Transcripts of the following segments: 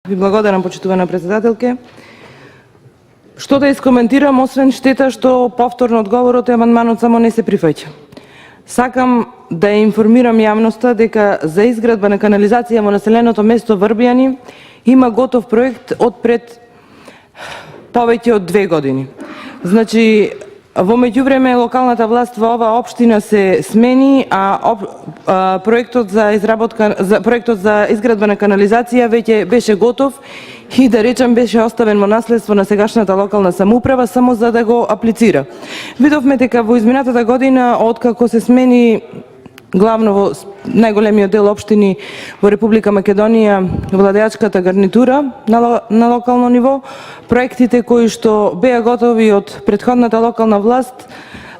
Ви благодарам, почитувана председателке. Што да искоментирам, освен штета што повторно одговорот е амандманот само не се прифаќа. Сакам да информирам јавноста дека за изградба на канализација во населеното место Врбијани има готов проект од пред повеќе од 2 години. Значи, во меѓувреме локалната власт во оваа општина се смени, а проектот за изградба на канализација веќе беше готов и да речам беше оставен во наследство на сегашната локална самоуправа само за да го аплицира. Видовме дека во изминатата година откако се смени главно во најголемиот дел општини во Република Македонија владеачката гарнитура на локално ниво, проектите кои што беа готови од претходната локална власт,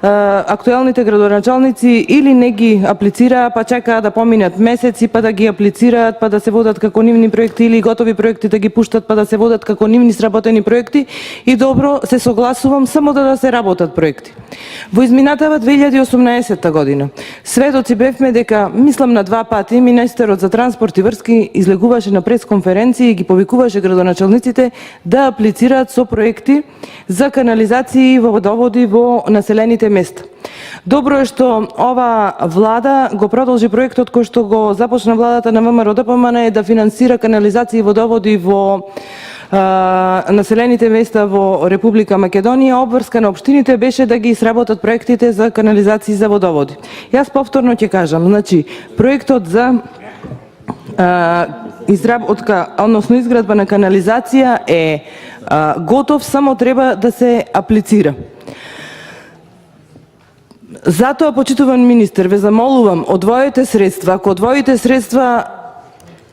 актуелните градоначалници или не ги аплицираа, па чекаа да поминат месеци, па да ги аплицираат, па да се водат како нивни проекти, или готови проекти да ги пуштат, па да се водат како нивни сработени проекти. И добро, се согласувам само да се работат проекти. Во изминатава 2018 година сведоци бевме дека, мислам на 2 пати, министерот за транспорт и врски излегуваше на пресконференции и ги повикуваше градоначалниците да аплицираат со проекти за канализации и водоводи во населените места. Добро е што ова влада го продолжи проектот кој што го започна владата на ВМРО ДПМН да финансира канализации и водоводи во населените места во Република Македонија. Обврска на општините беше да ги сработат проектите за канализации за водоводи. Јас повторно ќе кажам, значи проектот за изградба на канализација е готов, само треба да се аплицира. Затоа, почитуван министер, ве замолувам, одвоите средства. Ако одвоите средства,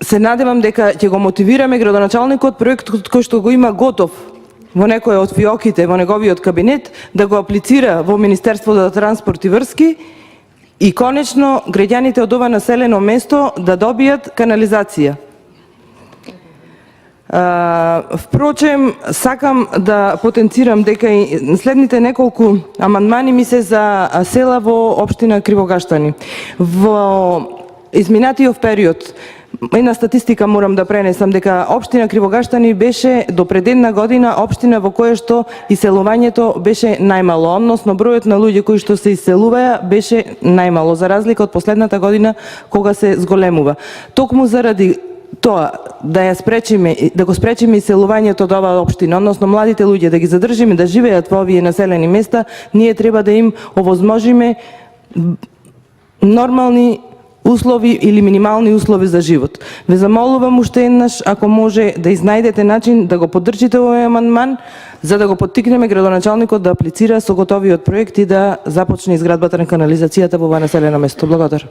се надевам дека ќе го мотивираме градоначалникот проектот кој што го има готов во некој од фиоките во неговиот кабинет, да го аплицира во Министерството за транспорт и врски и конечно граѓаните од ова населено место да добијат канализација. Впрочем, сакам да потенцирам дека и следните неколку амандмани ми се за села во општина Кривогаштани. Во изминатиот период, една статистика морам да пренесам, дека општина Кривогаштани беше до пред една година општина во која што иселувањето беше најмало, односно бројот на луѓе кои што се иселуваја беше најмало, за разлика од последната година кога се зголемува. Токму заради тоа да го спречиме иселувањето од оваа општина, односно младите луѓе да ги задржиме да живеат во овие населени места, ние треба да им овозможиме нормални услови или минимални услови за живот. Ве замолувам уште еднаш, ако може да изнајдете начин да го поддржите овој амандман, за да го поттикнеме градоначалникот да аплицира со готовиот проект и да започне изградбата на канализацијата во ова населено место. Благодарам.